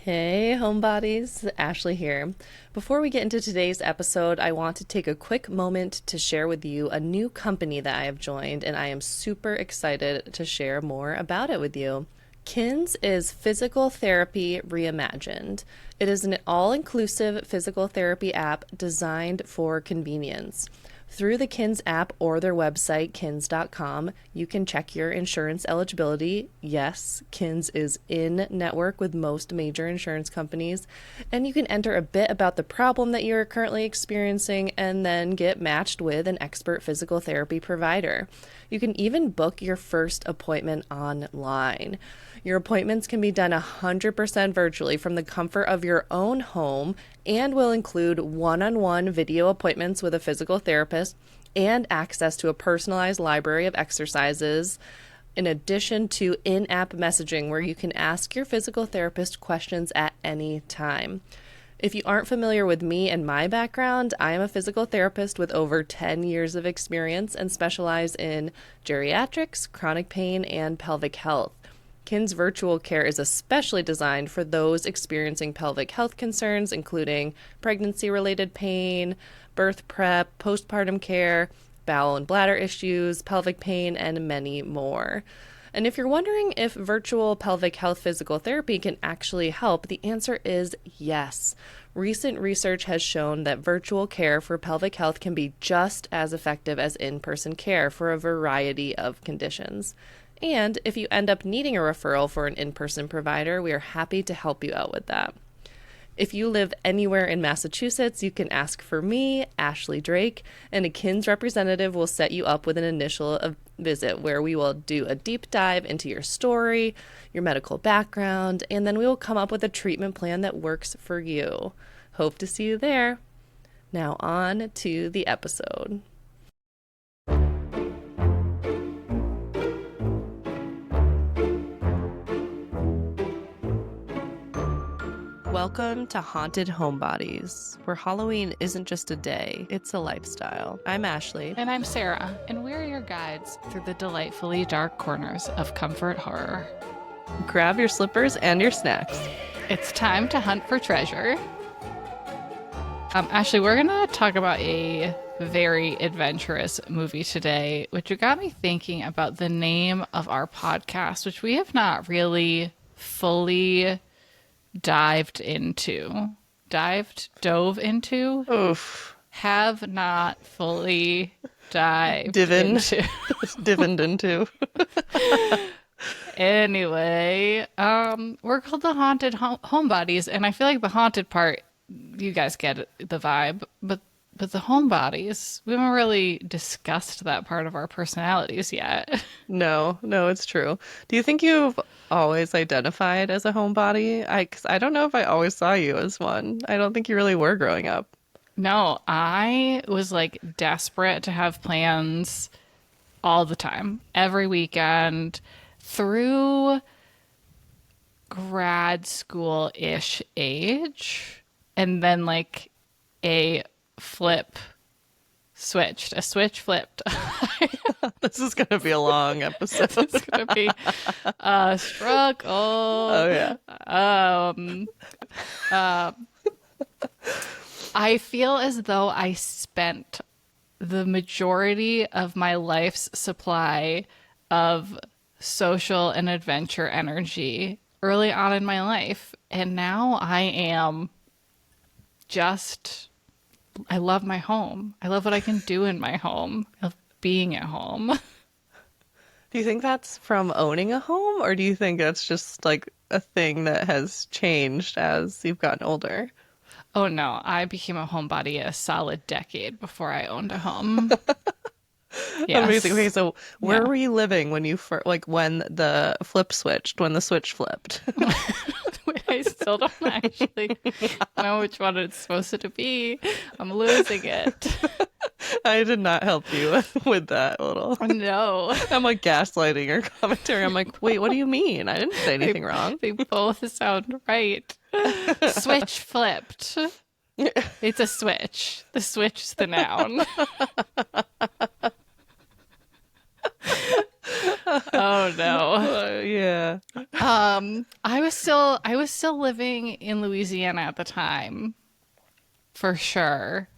Hey, homebodies, Ashley here. Before we get into today's episode, I want to take a quick moment to share with you a new company that I have joined, and I am super excited to share more about it with you. KINS is Physical Therapy Reimagined. It is an all-inclusive physical therapy app designed for convenience. Through the KINS app or their website, kins.com, you can check your insurance eligibility. Yes, KINS is in network with most major insurance companies. And you can enter a bit about the problem that you're currently experiencing and then get matched with an expert physical therapy provider. You can even book your first appointment online. Your appointments can be done 100% virtually from the comfort of your own home and will include one-on-one video appointments with a physical therapist and access to a personalized library of exercises, in addition to in-app messaging where you can ask your physical therapist questions at any time. If you aren't familiar with me and my background, I am a physical therapist with over 10 years of experience and specialize in geriatrics, chronic pain, and pelvic health. KINS Virtual Care is especially designed for those experiencing pelvic health concerns, including pregnancy-related pain, birth prep, postpartum care, bowel and bladder issues, pelvic pain, and many more. And if you're wondering if virtual pelvic health physical therapy can actually help, the answer is yes. Recent research has shown that virtual care for pelvic health can be just as effective as in-person care for a variety of conditions. And if you end up needing a referral for an in-person provider, we are happy to help you out with that. If you live anywhere in Massachusetts, you can ask for me, Ashley Drake, and a KINS representative will set you up with an initial visit where we will do a deep dive into your story, your medical background, and then we will come up with a treatment plan that works for you. Hope to see you there. Now on to the episode. Welcome to Haunted Homebodies, where Halloween isn't just a day, it's a lifestyle. I'm Ashley. And I'm Sara, and we're your guides through the delightfully dark corners of comfort horror. Grab your slippers and your snacks. It's time to hunt for treasure. Ashley, we're going to talk about a very adventurous movie today, which got me thinking about the name of our podcast, which we have not really fully dove into. Oof. Have not fully dived into. Divined into. Anyway, we're called the Haunted Homebodies, and I feel like the haunted part, you guys get the vibe, but the homebodies, we haven't really discussed that part of our personalities yet. No, it's true. Do you think you've always identified as a homebody? 'Cause I don't know if I always saw you as one. I don't think you really were growing up. No, I was like desperate to have plans all the time, every weekend, through grad school-ish age, and then like a switch flipped. This is going to be a long episode. It's going to be a struggle. Oh, yeah. I feel as though I spent the majority of my life's supply of social and adventure energy early on in my life. And now I love my home. I love what I can do in my home. I love being at home. Do you think that's from owning a home, or do you think that's just like a thing that has changed as you've gotten older? Oh no, I became a homebody a solid decade before I owned a home. Yes. Amazing. Okay, so where were you living when when the switch flipped? I still don't actually know which one it's supposed to be. I'm losing it. I did not help you with that little. No. I'm like gaslighting your commentary. I'm like, wait, what do you mean? I didn't say anything wrong. They both sound right. Switch flipped. It's a switch. The switch is the noun. Oh no. Yeah. I was still living in Louisiana at the time, for sure.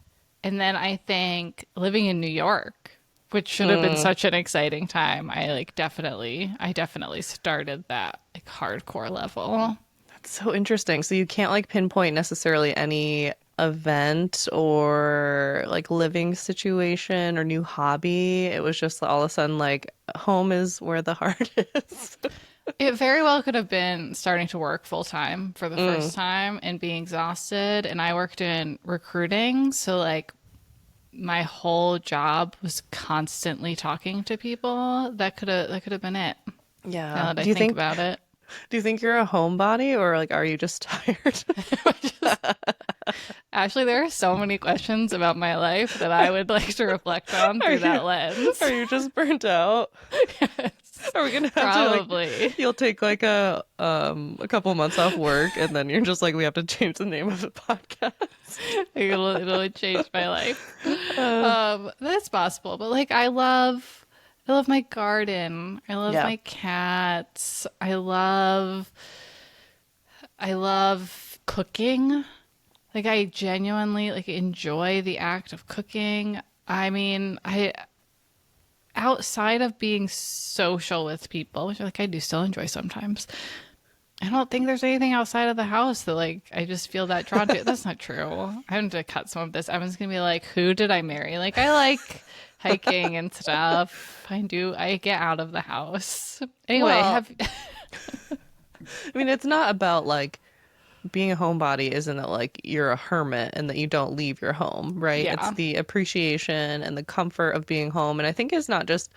And then I think living in New York, which should have been such an exciting time. I definitely started that like hardcore level. So interesting. So you can't like pinpoint necessarily any event or like living situation or new hobby. It was just all of a sudden like home is where the heart is. It very well could have been starting to work full time for the first time and being exhausted. And I worked in recruiting, so like my whole job was constantly talking to people. That could have been it. Yeah. Now that I think about it. Do you think you're a homebody or like are you just tired? Actually, there are so many questions about my life that I would like to reflect on through that lens. Are you just burnt out? Yes, Are we gonna have probably. to like you'll take like a couple months off work and then you're just like we have to change the name of the podcast. It'll change my life. That's possible. But like I love my garden. I love Yeah. my cats. I love cooking. Like I genuinely like enjoy the act of cooking. I mean, I outside of being social with people, which like I do still enjoy sometimes. I don't think there's anything outside of the house that like I just feel that drawn to. That's not true. I'm going to cut some of this. I'm just going to be like, who did I marry? Like I like hiking and stuff. I get out of the house. Anyway, Well, I mean, it's not about like being a homebody isn't that like you're a hermit and that you don't leave your home, right? It's yeah. the appreciation and the comfort of being home. And I think it's not just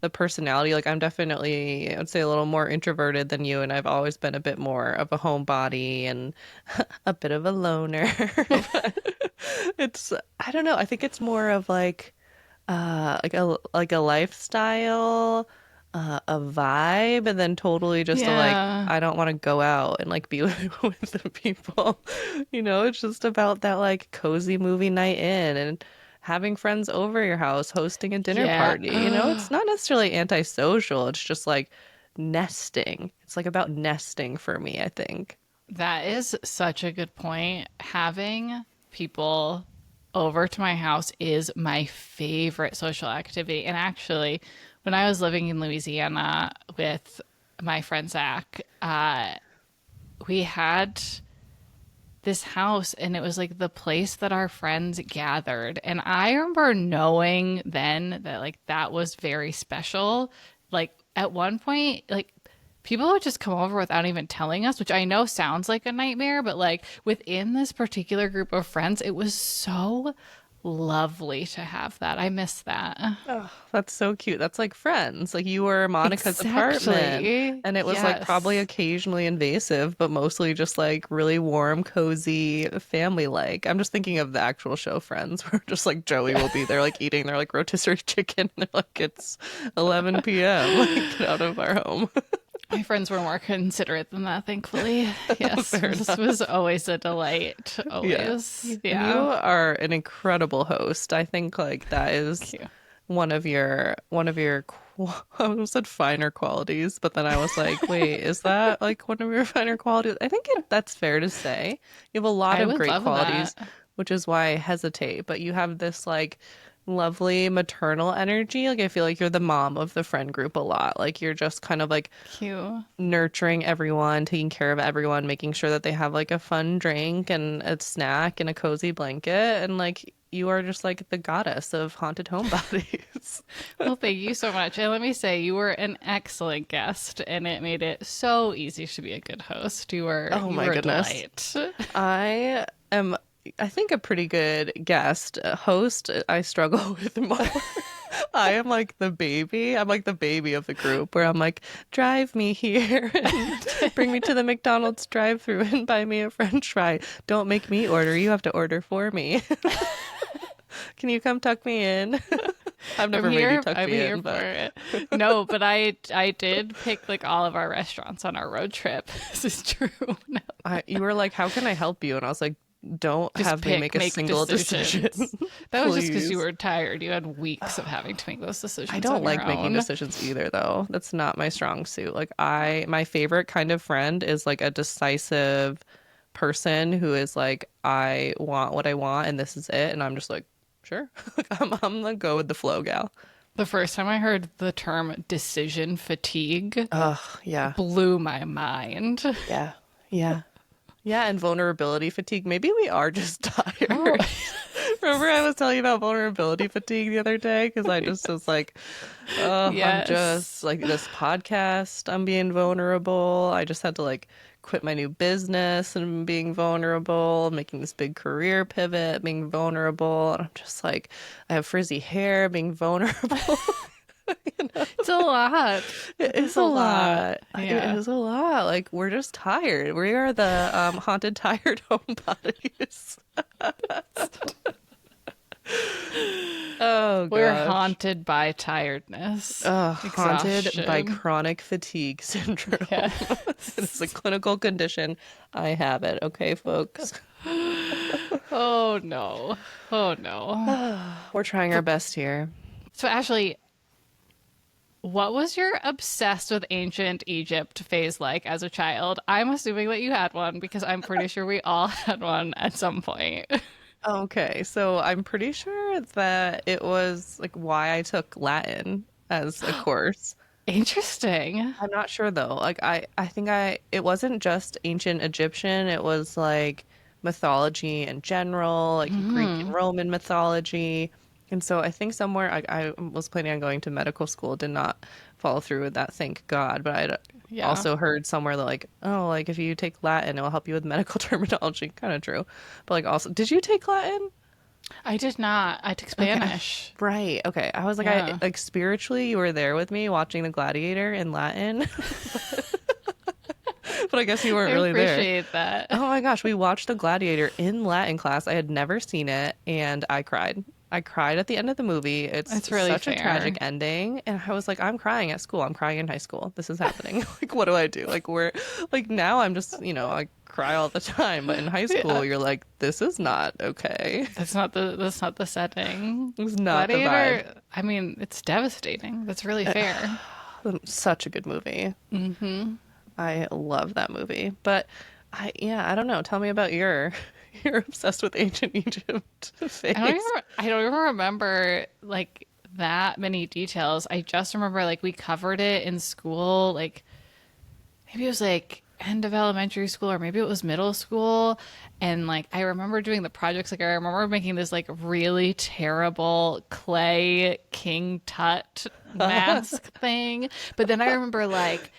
the personality. Like I'm definitely, I would say a little more introverted than you, and I've always been a bit more of a homebody and a bit of a loner. But it's, I don't know. I think it's more of like a lifestyle, a vibe, and then totally just a like Yeah. I don't want to go out and like be with the people. It's just about that like cozy movie night in and having friends over your house, hosting a dinner Yeah. party. It's not necessarily antisocial. It's just like nesting. It's like about nesting for me, I think. That is such a good point. Having people over to my house is my favorite social activity. And actually, when I was living in Louisiana with my friend Zach, we had this house and it was like the place that our friends gathered. And I remember knowing then that like that was very special. Like at one point, like people would just come over without even telling us, which I know sounds like a nightmare, but like within this particular group of friends, it was so lovely to have that. I miss that. Oh, that's so cute. That's like Friends. Like you were Monica's apartment, Exactly. and it was like probably Yes. occasionally invasive, but mostly just like really warm, cozy, family-like. I'm just thinking of the actual show Friends, where just like Joey will be there, like eating their like rotisserie chicken. And they're like, it's 11 p.m. Like, get out of our home. My friends were more considerate than that, thankfully. Yes, Fair this enough. was always a delight. Yeah. Always. And you Yeah. are an incredible host. I think like that Thank is you. one of your I almost said finer qualities, but then I was like, wait, is that like one of your finer qualities? I think that's fair to say. You have a lot I of would great love qualities, that. which is why I hesitate, but you have this like lovely maternal energy. Like I feel like you're the mom of the friend group a lot. Like you're just kind of like Cute. nurturing everyone, taking care of everyone, making sure that they have like a fun drink and a snack and a cozy blanket. And like you are just like the goddess of haunted homebodies. Well, thank you so much. And let me say, you were an excellent guest, and it made it so easy to be a good host. You were Oh you my were a goodness. delight. I am, I think, a pretty good guest. Host, I struggle with more. I am like the baby. I'm like the baby of the group where I'm like, drive me here and bring me to the McDonald's drive-through and buy me a French fry. Don't make me order. You have to order for me. Can you come tuck me in? I've never made you tuck I'm me here in, for but it. No, but I did pick like all of our restaurants on our road trip. This is true. No. you were like, how can I help you? And I was like, don't Just have me make a single decision. That was just because you Please. were tired. You had weeks of having to make those I decisions don't on your like making own. decisions either, though. That's not my strong suit. Like, my favorite kind of friend is like a decisive person who is like, I want what I want and this is it. And I'm just like, sure. Like, I'm the go with the flow gal. The first time I heard the term decision fatigue Ugh, yeah. blew my mind. Yeah. Yeah. Yeah. And vulnerability fatigue. Maybe we are just Oh, tired. Remember, I was telling you about vulnerability fatigue the other day because I just was like, oh, I'm just yes. like this podcast. I'm being vulnerable. I just had to like quit my new business and being vulnerable, making this big career pivot, being vulnerable. And I'm just like, I have frizzy hair, being vulnerable. It's a lot. It It is is a a lot. lot. It Yeah. is a lot. Like, we're just tired. We are the haunted, tired homebodies. Oh We're gosh. haunted by tiredness, Haunted by exhaustion. chronic fatigue syndrome. Yeah. It's a clinical condition. I have it. Okay, folks. Oh no. Oh no. We're trying our best here. So, Ashley, what was your obsessed with ancient Egypt phase like as a child? I'm assuming that you had one because I'm pretty sure we all had one at some point. Okay, so I'm pretty sure that it was like why I took Latin as a course. Interesting. I'm not sure though. Like I think it wasn't just ancient Egyptian, it was like mythology in general, like Greek and Roman mythology. And so I think somewhere I was planning on going to medical school, did not follow through with that, thank God. But I'd Yeah. also heard somewhere that like, oh, like if you take Latin, it will help you with medical terminology. Kind of true. But like also, did you take Latin? I did not. I took Okay. Spanish. Right. Okay. I was like, I Yeah. like spiritually, you were there with me watching The Gladiator in Latin, but I guess you I weren't really there. appreciate that. Oh my gosh, we watched The Gladiator in Latin class. I had never seen it, and I cried. I cried at the end of the movie. It's It's really such a fair. tragic ending, and I was like, I'm crying at school. I'm crying in high school. This is happening. Like, what do I do? Like, we're like now I'm just, I cry all the time, but in high Yeah. school, you're like, this is not okay. That's not the setting. It's not the vibe. Gladiator, I mean, it's devastating. That's really fair. Such a good movie. I love that movie. But yeah, I don't know. Tell me about you're obsessed with ancient Egypt phase. I don't even remember like that many details. I just remember like we covered it in school, like maybe it was like end of elementary school or maybe it was middle school. And like I remember doing the projects, like I remember making this like really terrible clay King Tut mask thing. But then I remember like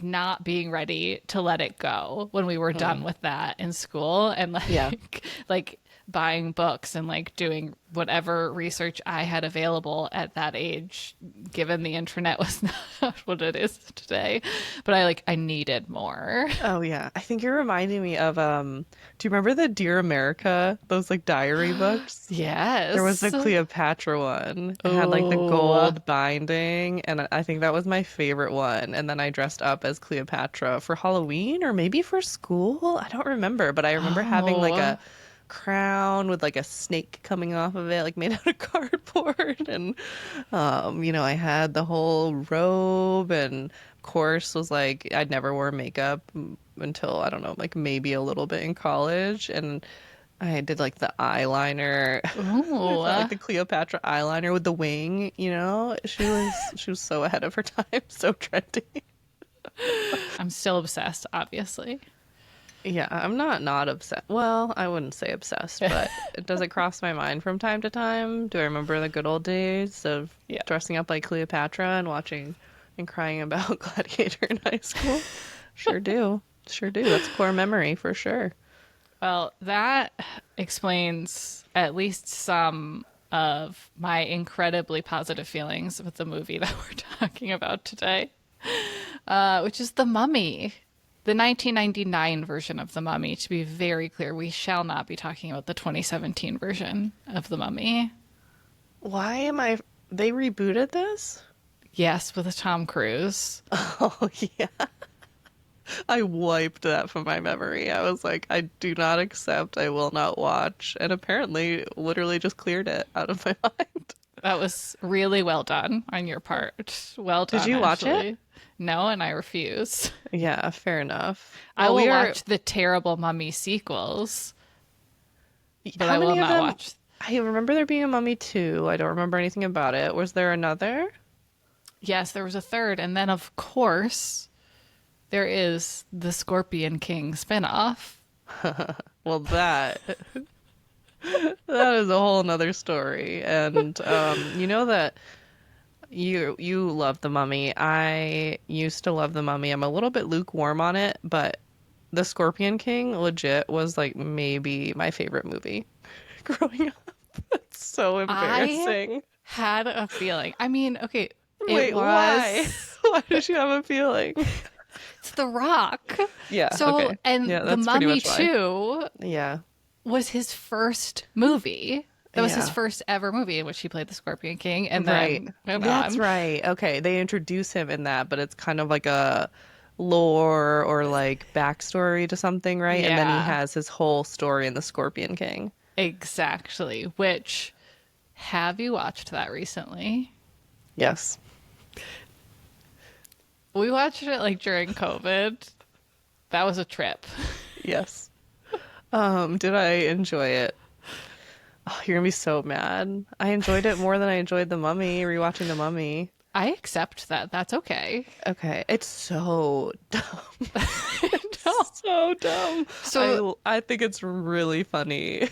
not being ready to let it go when we were done with that in school and Yeah. like buying books and like doing whatever research I had available at that age, given the internet was not what it is today. But I needed more. Oh yeah. I think you're reminding me of do you remember the Dear America, those like diary books? There was the Yes. Cleopatra one. It had like the Oh, gold binding, and I think that was my favorite one. And then I dressed up as Cleopatra for Halloween or maybe for school. I don't remember, but I remember having like oh, a crown with like a snake coming off of it, like made out of cardboard. And I had the whole robe, and of course was like I'd never wore makeup until I don't know, like maybe a little bit in college. And I did like the eyeliner, like oh. the Cleopatra eyeliner with the wing, She was so ahead of her time, so trendy. I'm still obsessed, obviously. Yeah, I'm not obsessed. Well, I wouldn't say obsessed, but does it cross my mind from time to time? Do I remember the good old days of Yeah. dressing up like Cleopatra and watching and crying about Gladiator in high school? Sure do. Sure do. That's a core memory for sure. Well, that explains at least some of my incredibly positive feelings with the movie that we're talking about today, which is The Mummy, the 1999 version of The Mummy. To be very clear, we shall not be talking about the 2017 version of The Mummy. Why am I? They rebooted this? Yes, with Tom Cruise. Oh, yeah. I wiped that from my memory. I was like, I do not accept, I will not watch. And apparently, literally just cleared it out of my mind. That was really well done on your part. Well Did done, you watch it? actually. No, and I refuse. Yeah, fair enough. I Well, will we are. watch the terrible Mummy sequels, but How I will many of not them? watch. I remember there being a Mummy 2. I don't remember anything about it. Was there another? Yes, there was a third, and then of course there is the Scorpion King spinoff. Well, that is a whole nother story. And you know that you love the Mummy. I used to love the Mummy. I'm a little bit lukewarm on it, but the Scorpion King legit was like maybe my favorite movie growing up. It's so I embarrassing. had a feeling. I mean, okay, it Wait, why? was Why did you have a feeling? it's The Rock. Yeah, So, okay. and Yeah, The that's pretty Mummy much why. 2 Yeah. was his first movie. That was his Yeah. first ever movie in which he played the Scorpion King, and Right. then moved That's on. right. Okay. They introduce him in that, but it's kind of like a lore or like backstory to something, right? And then he Yeah, has his whole story in The Scorpion King. exactly. Which have you watched that recently? Yes. We watched it like during COVID. That was a trip. Yes. Did I enjoy it? Oh, you're gonna be so mad. I enjoyed it more than I enjoyed The Mummy, rewatching The Mummy. I accept that. That's okay. Okay. It's so dumb. No. So dumb. So I think it's really funny.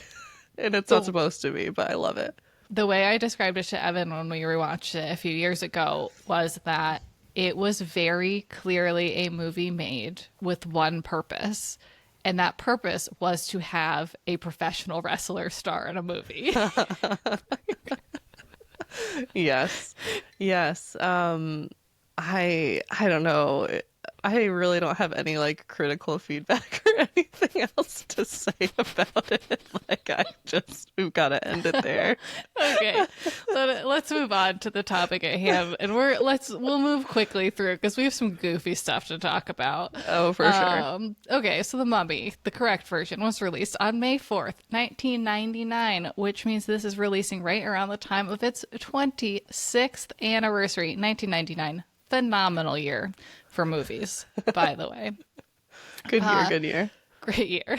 And it's not the supposed to be, but I love it. the way I described it to Evan when we rewatched it a few years ago was that it was very clearly a movie made with one purpose. And that purpose was to have a professional wrestler star in a movie. Yes. Yes. I don't know. I really don't have any like critical feedback or anything else to say about it. Like we've got to end it there. Okay, let's move on to the topic at hand, and we'll move quickly through because we have some goofy stuff to talk about. Oh, for sure. Okay, so The Mummy, the correct version, was released on May 4th, 1999, which means this is releasing right around the time of its 26th anniversary, 1999. Phenomenal year for movies, by the way. Good year, good year. Great year.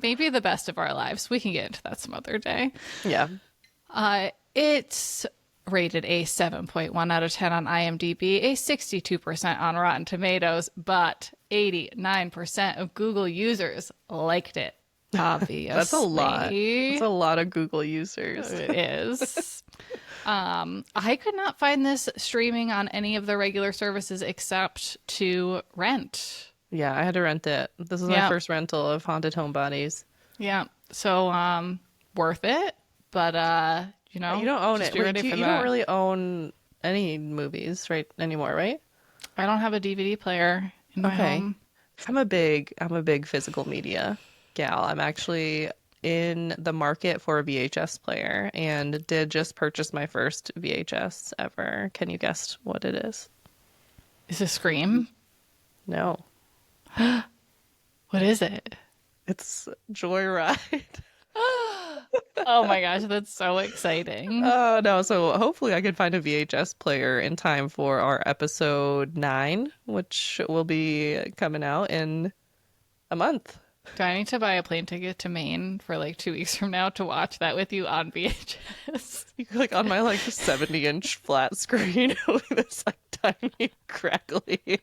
Maybe the best of our lives. We can get into that some other day. Yeah. It's rated a 7.1 out of 10 on IMDb, a 62% on Rotten Tomatoes, but 89% of Google users liked it. Obviously. That's a lot. That's a lot of Google users. It is. I could not find this streaming on any of the regular services except to rent. Yeah, I had to rent it. This is my Yeah. first rental of Haunted Homebodies. Yeah. So, worth it, but, You don't own just it. be Wait, ready for you that. don't really own any movies right anymore, right? I don't have a DVD player in my home. I'm a big physical media gal. I'm actually in the market for a VHS player and did just purchase my first VHS ever. Can you guess what it is? Is it Scream? No. What is it? It's Joyride. Oh my gosh, that's so exciting. Oh no, so hopefully I can find a VHS player in time for our episode 9, which will be coming out in a month. Do I need to buy a plane ticket to Maine for like 2 weeks from now to watch that with you on VHS? Like on my like 70-inch flat screen with this like tiny crackly.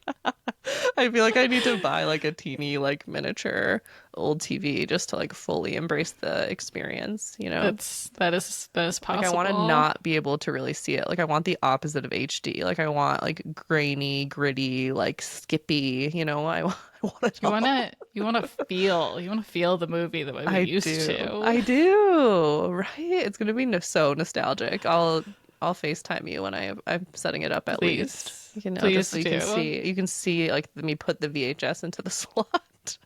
I feel like I need to buy like a teeny like miniature old TV just to like fully embrace the experience, you know? That is possible. Like I want to not be able to really see it. Like I want the opposite of HD. Like I want like grainy, gritty, like skippy, you know? I want it You all. want to feel the movie the way we used to. I do. Right? It's gonna be so nostalgic. I'll FaceTime you when I'm setting it up at Please. least. You know, Please just so do. you can see like me put the VHS into the slot.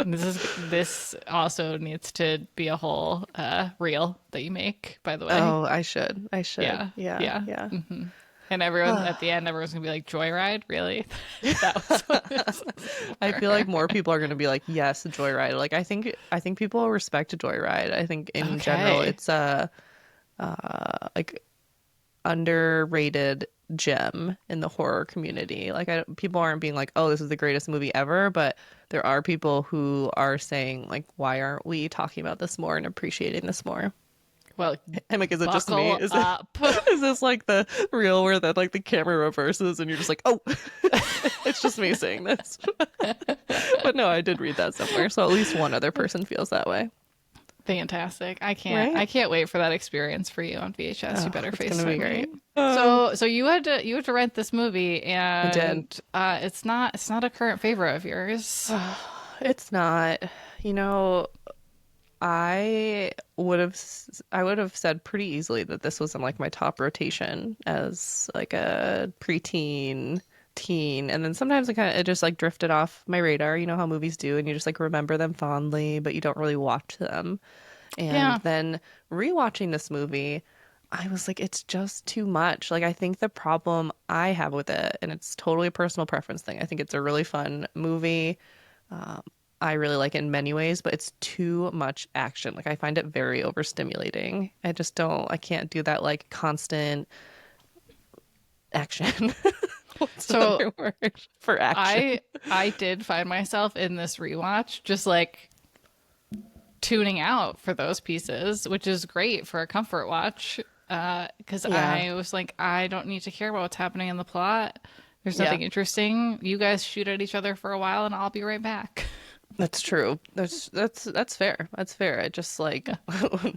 And this also needs to be a whole reel that you make, by the way. Oh, I should. Yeah. Yeah. Yeah. Yeah. And And everyone at the end, everyone's gonna be like, Joyride? Really? That was what it was I for. feel like more people are going to be like, yes, Joyride. Like I think people respect Joyride. I think in general Okay. it's a like underrated gem in the horror community. Like people aren't being like, "Oh, this is the greatest movie ever," but there are people who are saying like, "Why aren't we talking about this more and appreciating this more?" Well, And like, is it just me? buckle Is it up. is this like the reel where that like the camera reverses and you're just like, "Oh, it's just me saying this." But no, I did read that somewhere, so at least one other person feels that way, Fantastic. right? I can't wait for that experience for you on VHS. You Oh, better it's gonna be FaceTime great. me. So you had to rent this movie, I did. and it's not a current favorite of yours. It's not. You know, I would have said pretty easily that this was in like my top rotation as like a preteen, teen, and then sometimes it just like drifted off my radar. You know how movies do, and you just like remember them fondly, but you don't really watch them. And Yeah. then rewatching this movie, I was like, it's just too much. Like, I think the problem I have with it, and it's totally a personal preference thing, I think it's a really fun movie. Um, I really like it in many ways, but it's too much action. Like, I find it very overstimulating. I can't do that, like, constant action. What's So another word for action? I did find myself in this rewatch just like tuning out for those pieces, which is great for a comfort watch. Because Yeah. I was like, I don't need to care about what's happening in the plot. There's Yeah. nothing interesting. You guys shoot at each other for a while, and I'll be right back. That's true. That's fair. That's fair. I just like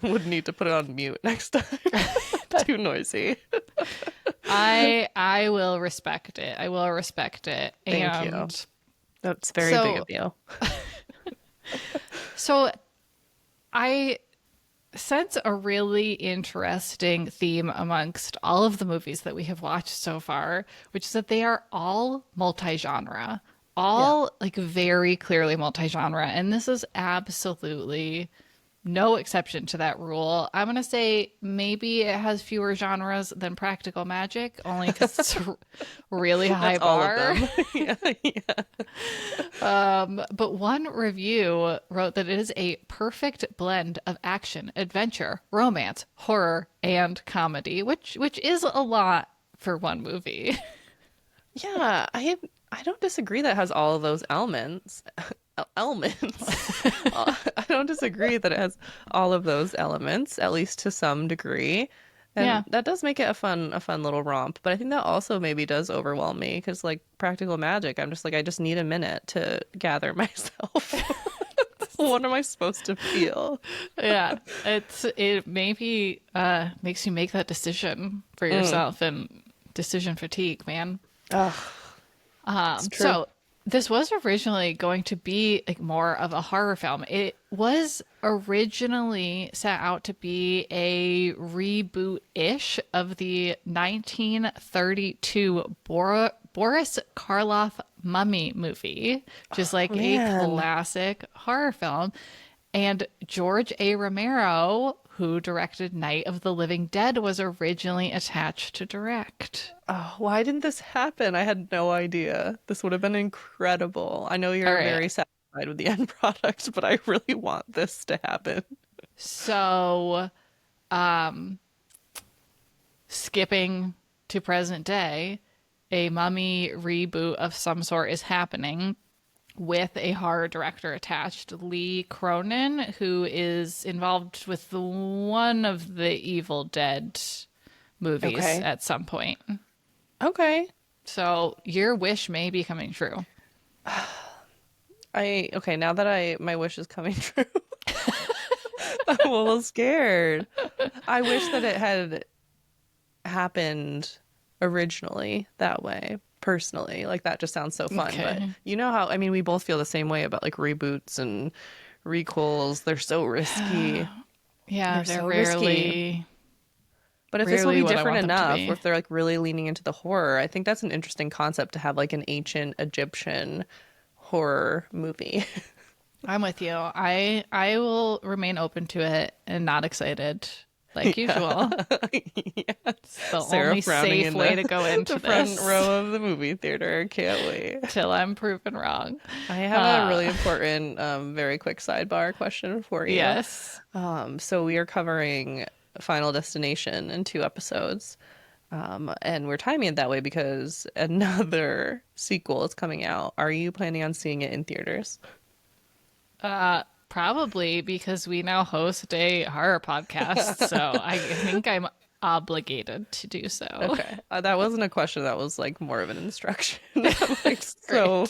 would need to put it on mute next time. Too noisy. I will respect it. I will respect it. Thank you. And That's very big of you. so I sense a really interesting theme amongst all of the movies that we have watched so far, which is that they are all multi-genre, all like very clearly multi-genre. And this is absolutely no exception to that rule. I'm going to say maybe it has fewer genres than Practical Magic, only because it's a really high That's all bar. of them. Yeah, yeah. But one review wrote that it is a perfect blend of action, adventure, romance, horror, and comedy, which is a lot for one movie. Yeah, I don't disagree that it has all of those elements. Elements. I don't disagree that it has all of those elements, at least to some degree. And Yeah. that does make it a fun little romp. But I think that also maybe does overwhelm me because like Practical Magic, I'm just like I just need a minute to gather myself. What am I supposed to feel? Yeah, it maybe makes you make that decision for yourself, and decision fatigue, man. It's true. So this was originally going to be like more of a horror film. It was originally set out to be a reboot-ish of the 1932 Boris Karloff mummy movie, which is like a man. classic horror film. And George A. Romero, who directed Night of the Living Dead, was originally attached to direct. Oh, why didn't this happen? I had no idea. This would have been incredible. I know you're All right. very satisfied with the end product, but I really want this to happen. So, skipping to present day, a mummy reboot of some sort is happening with a horror director attached, Lee Cronin, who is involved with one of the Evil Dead movies Okay. at some point. Okay. So your wish may be coming true. Okay, now that my wish is coming true. I'm a little scared. I wish that it had happened originally that way. Personally, like that just sounds so fun. Okay. But you know how, I mean, we both feel the same way about like reboots and requels. They're so risky. Yeah, They're they're so rarely. risky. But if this will Rarely be what I different want them to enough, be. or if they're like really leaning into the horror, I think that's an interesting concept to have like an ancient Egyptian horror movie. I'm with you. I will remain open to it and not excited. like usual. Yes. It's the Sarah only frowning safe in way to go into the front this row of the movie theater. Can't wait. till I'm proven wrong. I have a really important, very quick sidebar question for you. Yes. So we are covering Final Destination in 2 episodes. And we're timing it that way because another sequel is coming out. Are you planning on seeing it in theaters? Probably because we now host a horror podcast, so I think I'm obligated to do so. Okay. That wasn't a question. That was like more of an instruction. I'm like, so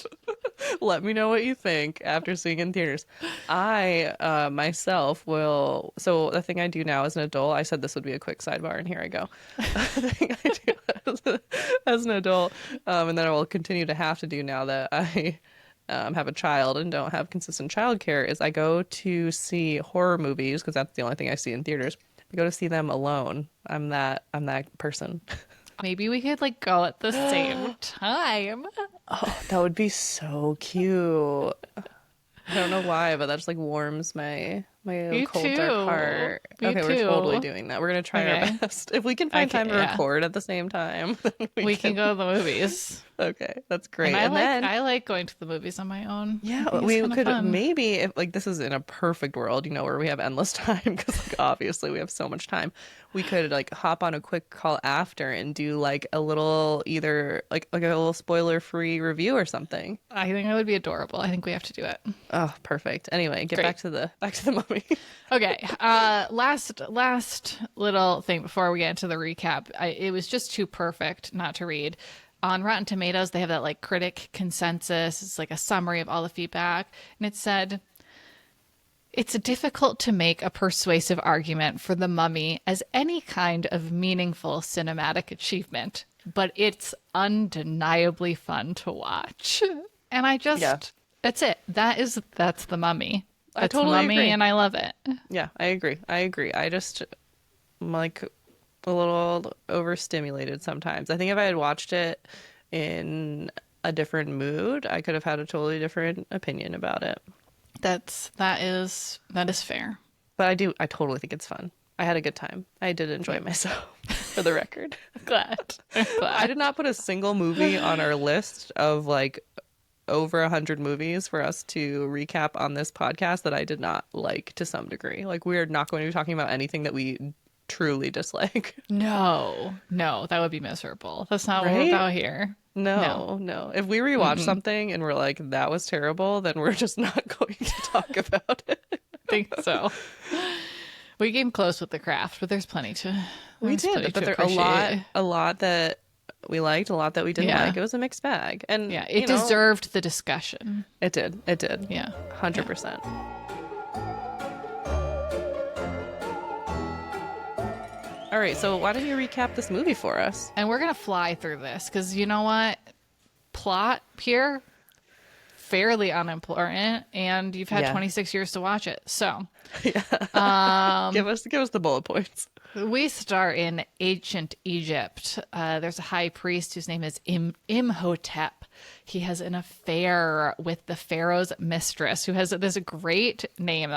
let me know what you think after seeing it in theaters. I myself will. So the thing I do now as an adult, I said this would be a quick sidebar, and here I go. The thing I do as an adult, and then I will continue to have to do now that I have a child and don't have consistent childcare, is I go to see horror movies because that's the only thing I see in theaters. I go to see them alone. I'm that person. Maybe we could like go at the same time. Oh, that would be so cute. I don't know why, but that just like warms my Me cold too. dark heart. Me Okay, too. we're totally doing that. We're gonna try our Okay. best. If we can find Okay, time to yeah. record at the same time, then We can go to the movies. Okay, that's great. And then I like going to the movies on my own. I yeah, think it's we kinda could fun. maybe, if like this is in a perfect world, you know, where we have endless time because like obviously we have so much time. We could like hop on a quick call after and do like a little either like a little spoiler-free review or something. I think that would be adorable. I think we have to do it. Oh, perfect. Anyway, get Great. back to the mummy. Okay. Last little thing before we get into the recap. It was just too perfect not to read. On Rotten Tomatoes, they have that like critic consensus. It's like a summary of all the feedback, and it said, "It's difficult to make a persuasive argument for The Mummy as any kind of meaningful cinematic achievement, but it's undeniably fun to watch." And I just, Yeah. that's it. That's The Mummy. I That's totally The Mummy, agree. and I love it. Yeah, I agree. I just am like a little overstimulated sometimes. I think if I had watched it in a different mood, I could have had a totally different opinion about it. That is fair. But I totally think it's fun. I had a good time. I did enjoy myself, for the record. Glad. I'm glad. I did not put a single movie on our list of like over 100 movies for us to recap on this podcast that I did not like to some degree. Like we are not going to be talking about anything that we truly dislike. No, that would be miserable. That's not what Right? we're about here. No. If we rewatch something and we're like, that was terrible, then we're just not going to talk about it. I think so. We came close with The Craft, but there's plenty to. We there's plenty did, but to there appreciate. a lot that we liked, a lot that we didn't Yeah. like. It was a mixed bag. And Yeah, it you know, deserved the discussion. It did. Yeah. 100%. All right, so why don't you recap this movie for us? And we're going to fly through this because you know what? Plot here, fairly unimportant, and you've had Yeah. 26 years to watch it. So Give us the bullet points. we start in ancient Egypt. There's a high priest whose name is Imhotep. He has an affair with the pharaoh's mistress, who has this great name.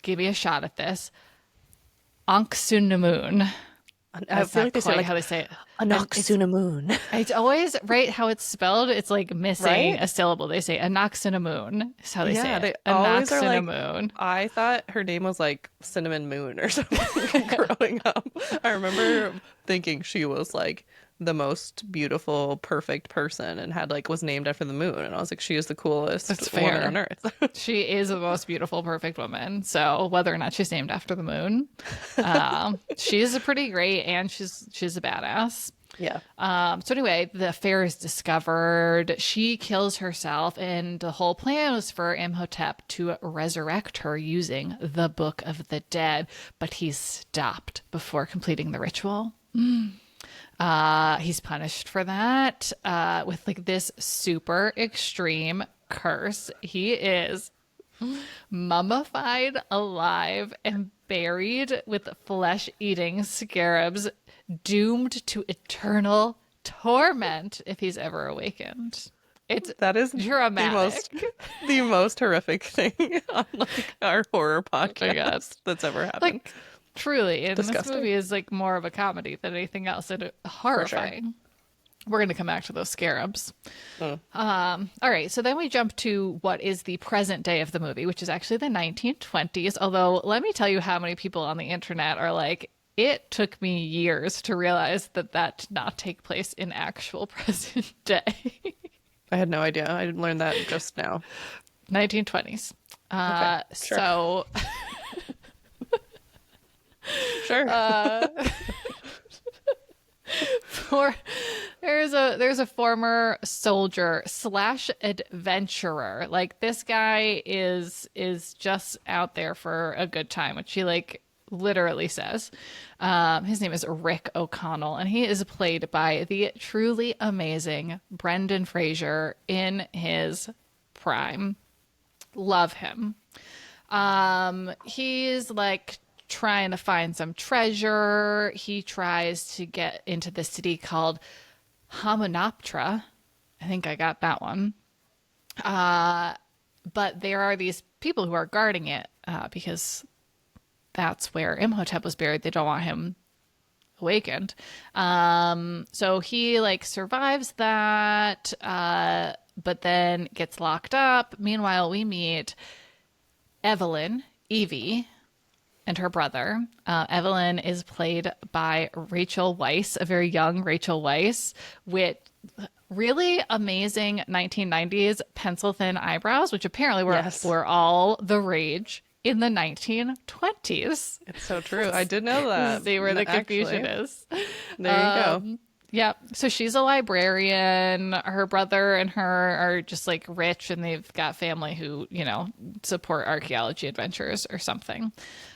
Give me a shot at this. Anksunamun. I That's feel not like they say quite like how they say it. Anoxunamoon. It's always right how it's spelled. It's like missing Right? a syllable. They say Anoxunamun is how they say Yeah, it. they always are like. Anoxunamun. I thought her name was like Cinnamon Moon or something growing up. I remember thinking she was like the most beautiful, perfect person and was named after the moon. And I was like, she is the coolest That's woman fair. on earth. She is the most beautiful, perfect woman. So whether or not she's named after the moon, she's a pretty great, and she's a badass. Yeah. So anyway, the affair is discovered. She kills herself, and the whole plan was for Imhotep to resurrect her using the Book of the Dead, but he's stopped before completing the ritual. He's punished for that with like this super extreme curse. He is mummified alive and buried with flesh-eating scarabs, doomed to eternal torment if he's ever awakened. That is dramatic. the most horrific thing on like our horror podcast that's ever happened. Like, Truly. And this Disgusting. movie is like more of a comedy than anything else, and horrifying. We're going to come back to those scarabs. All right. So then we jump to what is the present day of the movie, which is actually the 1920s. Although, let me tell you how many people on the internet are like, it took me years to realize that that did not take place in actual present day. I had no idea. I learned that just now. 1920s. Okay, sure. So, Sure. there's a former soldier slash adventurer. Like, this guy is just out there for a good time, which he like literally says. His name is Rick O'Connell, and he is played by the truly amazing Brendan Fraser in his prime. Love him. He's like trying to find some treasure. He tries to get into the city called Hamunaptra. I think I got that one. But there are these people who are guarding it because that's where Imhotep was buried. They don't want him awakened. So he like survives that, but then gets locked up. Meanwhile, we meet Evelyn, Evie, and her brother. Evelyn is played by Rachel Weisz, a very young Rachel Weisz, with really amazing 1990s pencil thin eyebrows, which apparently were all the rage in the 1920s. It's so true. I did know that. See where the confusion is. There you go. Yeah. So she's a librarian. Her brother and her are just like rich, and they've got family who, you know, support archaeology adventures or something.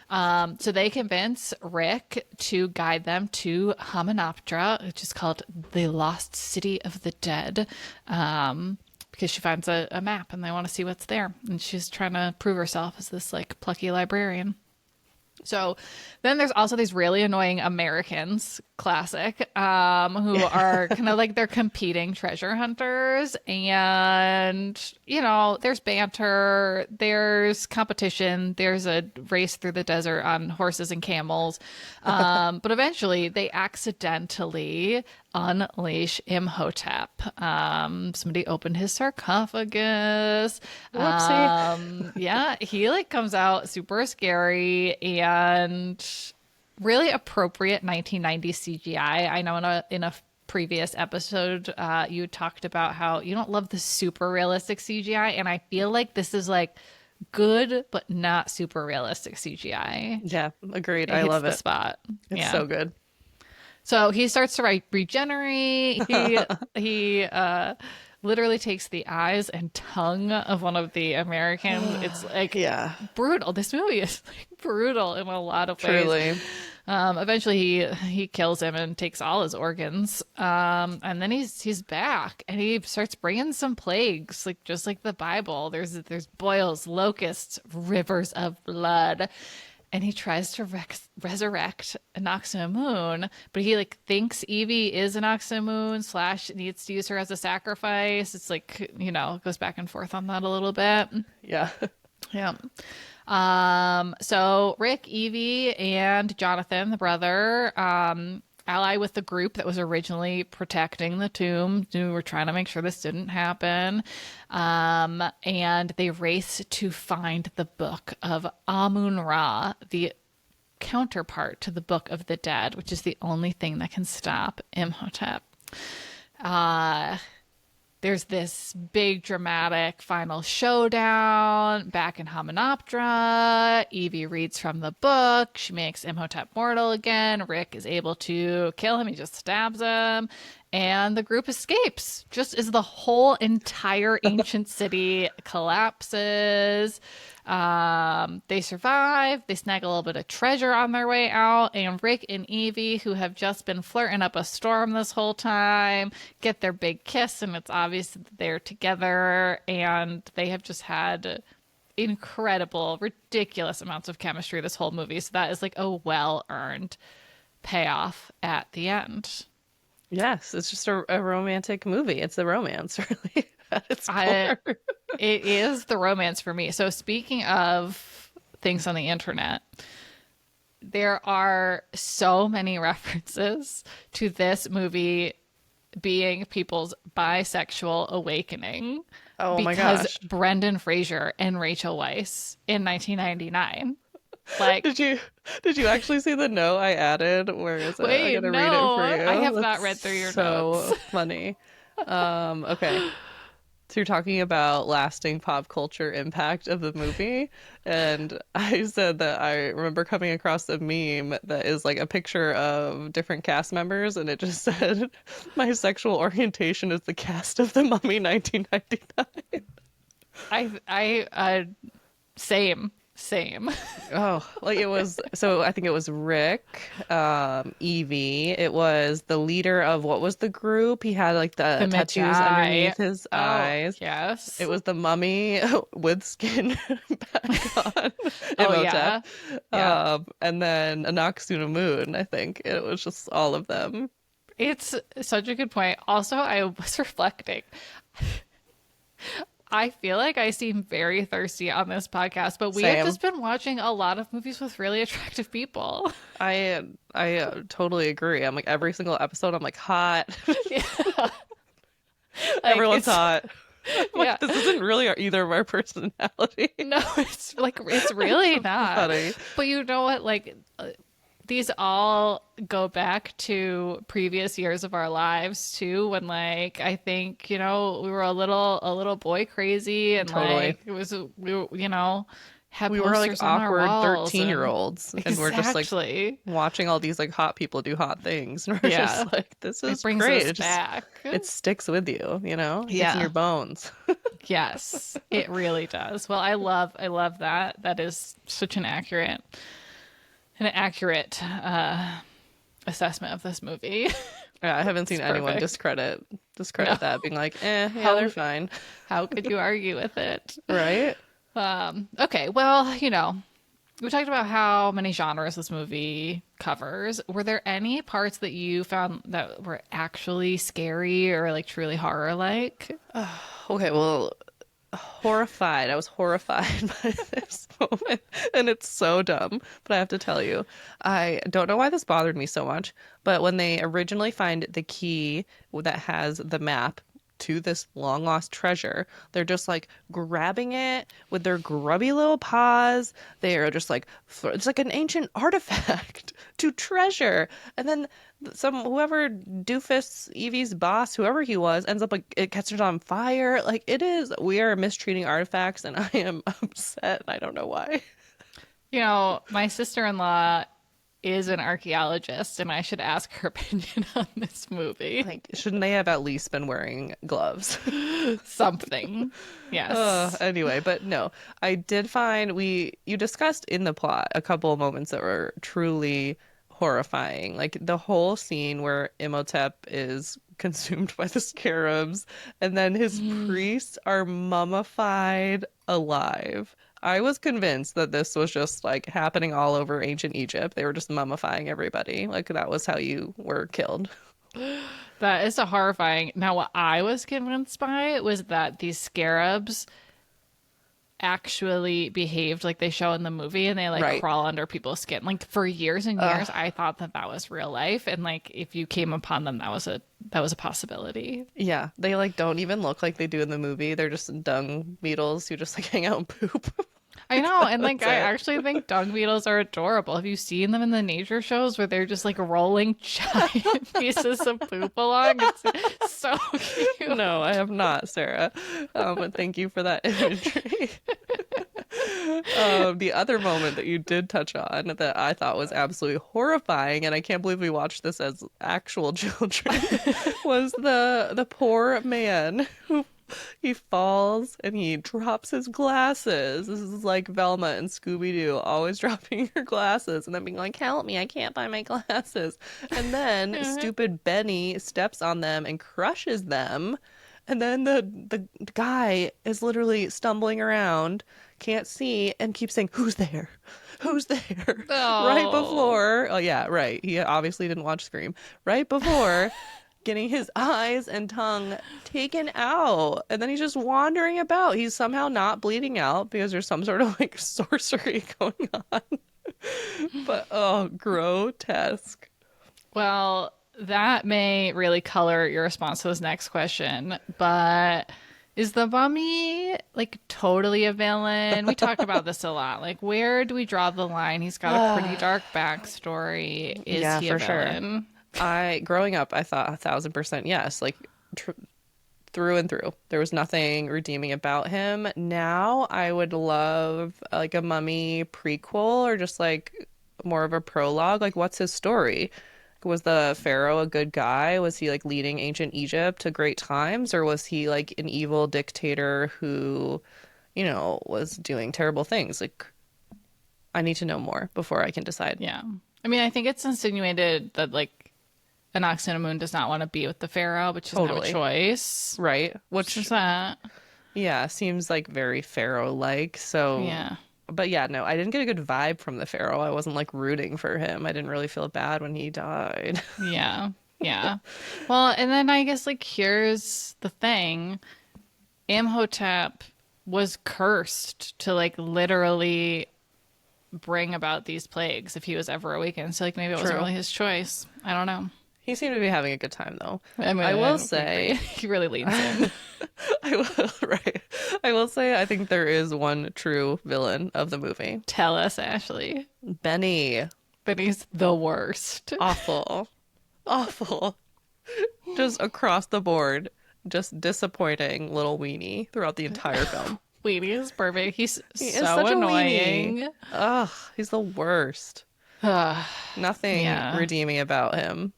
So they convince Rick to guide them to Hamunaptra, which is called the Lost City of the Dead, because she finds a map and they want to see what's there. And she's trying to prove herself as this like plucky librarian. So then there's also these really annoying Americans, classic, who are kind of like they're competing treasure hunters. And, you know, there's banter, there's competition, there's a race through the desert on horses and camels. But eventually they accidentally unleash Imhotep. Somebody opened his sarcophagus. Whoopsie. Yeah, he like comes out super scary and really appropriate 1990s CGI. I know in a previous episode, you talked about how you don't love the super realistic CGI, and I feel like this is like good but not super realistic CGI. Yeah, agreed. It I hits love the it. spot. It's so good. So he starts to regenerate. He literally takes the eyes and tongue of one of the Americans. It's like brutal. This movie is like brutal in a lot of ways. Truly. Eventually he kills him and takes all his organs. And then he's back and he starts bringing some plagues, like just like the Bible. There's boils, locusts, rivers of blood. And he tries to resurrect Noxamoon, but he like thinks Evie is an Noxamoon / needs to use her as a sacrifice. It's like, you know, goes back and forth on that a little bit. Yeah. Yeah. So Rick, Evie, and Jonathan, the brother, ally with the group that was originally protecting the tomb. We were trying to make sure this didn't happen. And they race to find the book of Amun-Ra, the counterpart to the Book of the Dead, which is the only thing that can stop Imhotep. There's this big dramatic final showdown back in Hamunaptra. Evie reads from the book. She makes Imhotep mortal again. Rick is able to kill him. He just stabs him. And the group escapes, just as the whole entire ancient city collapses. They survive. They snag a little bit of treasure on their way out. And Rick and Evie, who have just been flirting up a storm this whole time, get their big kiss. And it's obvious that they're together. And they have just had incredible, ridiculous amounts of chemistry this whole movie. So that is like a well-earned payoff at the end. Yes, it's just a romantic movie. It's a romance, really, at its core. It is the romance for me. So speaking of things on the internet, there are so many references to this movie being people's bisexual awakening Oh my because gosh. Brendan Fraser and Rachel Weisz in 1999. Like, Did you actually see the note I added? Where is it? I wait, gotta read it no, for I you. have not That's read through your so notes. funny. Okay. So you're talking about lasting pop culture impact of the movie, and I said that I remember coming across a meme that is like a picture of different cast members, and it just said, "My sexual orientation is the cast of The Mummy 1999." Same. Oh, like it was, so I think it was Rick, Evie. It was the leader of what was the group? He had like The the tattoos Magi. underneath his Oh, eyes. yes. It was the mummy with skin back on, Oh, Imhotep. yeah. Yeah. And then Anaxuna Moon, I think. It was just all of them. It's such a good point. Also, I was reflecting. I feel like I seem very thirsty on this podcast, but we have Same. just been watching a lot of movies with really attractive people. I totally agree. I'm like every single episode, I'm like hot. Yeah. Like, Everyone's hot. I'm yeah. like, this isn't really either of our personality. No, it's like it's really not. Funny. But you know what? Like these all go back to previous years of our lives too, when like I think, you know, we were a little boy crazy and Totally. like it was we were, you know, had We were like posters on our awkward walls 13-year-olds, and we're just like exactly. watching all these like hot people do hot things. And we're Yeah. just like, this It is brings great. us It just back. it sticks with you, you know? It gets Yeah. in your bones. Yes, it really does. Well, I love that. That is such an accurate assessment of this movie. Yeah, I haven't seen It's anyone perfect. discredit No. that, being like, yeah, How- they're fine. How could you argue with it? Right? Okay, well, you know, we talked about how many genres this movie covers. Were there any parts that you found that were actually scary or like truly horror-like? Okay, well, horrified. I was horrified by this moment. And it's so dumb, but I have to tell you, I don't know why this bothered me so much, but when they originally find the key that has the map to this long lost treasure, they're just like grabbing it with their grubby little paws. They are just like, it's like an ancient artifact to treasure. And then whoever doofus Evie's boss, whoever he was, ends up like it catches on fire. Like it is, we are mistreating artifacts, and I am upset. I don't know why. You know, my sister-in-law is an archaeologist, and I should ask her opinion on this movie. Like, shouldn't they have at least been wearing gloves? Something. Yes. Anyway, but no, I did find you discussed in the plot a couple of moments that were truly horrifying. Like the whole scene where Imhotep is consumed by the scarabs, and then his priests are mummified alive. I was convinced that this was just like happening all over ancient Egypt. They were just mummifying everybody. Like that was how you were killed. That is a horrifying. Now, what I was convinced by was that these scarabs actually behaved like they show in the movie, and they like Right. crawl under people's skin. Like for years and years, I thought that was real life, and like if you came upon them, that was a possibility. Yeah, they like don't even look like they do in the movie. They're just dung beetles who just like hang out and poop. I know, and like I it. actually think dung beetles are adorable. Have you seen them in the nature shows where they're just like rolling giant pieces of poop along? It's so cute. No, I have not, Sarah. But thank you for that imagery. The other moment that you did touch on that I thought was absolutely horrifying, and I can't believe we watched this as actual children, was the poor man who he falls and he drops his glasses. This is like Velma and Scooby-Doo, always dropping your glasses and then being like, help me, I can't find my glasses. And then stupid Benny steps on them and crushes them. And then the guy is literally stumbling around, can't see, and keeps saying, who's there? Who's there? Oh. Right before, oh yeah, right. He obviously didn't watch Scream. Right before getting his eyes and tongue taken out. And then he's just wandering about. He's somehow not bleeding out because there's some sort of like sorcery going on. But oh, grotesque. Well, that may really color your response to this next question, but is the mummy like totally a villain? We talk about this a lot. Like, where do we draw the line? He's got a pretty dark backstory. Is Yeah, he a for sure. villain? Growing up, I thought 1,000% yes. Like, through and through. There was nothing redeeming about him. Now I would love like a Mummy prequel or just like more of a prologue. Like, what's his story? Was the pharaoh a good guy? Was he like leading ancient Egypt to great times, or was he like an evil dictator who, was doing terrible things? Like, I need to know more before I can decide. Yeah. I mean, I think it's insinuated that like Anck-su-namun does not want to be with the pharaoh, but she doesn't have a Totally. choice. Right? Which Which, is that? yeah, seems like very pharaoh-like. So, Yeah. but yeah, no, I didn't get a good vibe from the pharaoh. I wasn't like rooting for him. I didn't really feel bad when he died. Yeah. Yeah. Well, and then I guess like here's the thing. Imhotep was cursed to like literally bring about these plagues if he was ever awakened. So like maybe it wasn't True. really his choice. I don't know. He seemed to be having a good time though. I mean, I will agree. say, He really leans in. I will, right. I will say, I think there is one true villain of the movie. Tell us, Ashley. Benny. But he's the worst. Awful. Awful. Just across the board. Just disappointing little weenie throughout the entire film. Weenie is perfect. He's He is so such a annoying. weenie. Ugh, he's the worst. Nothing Yeah. redeeming about him.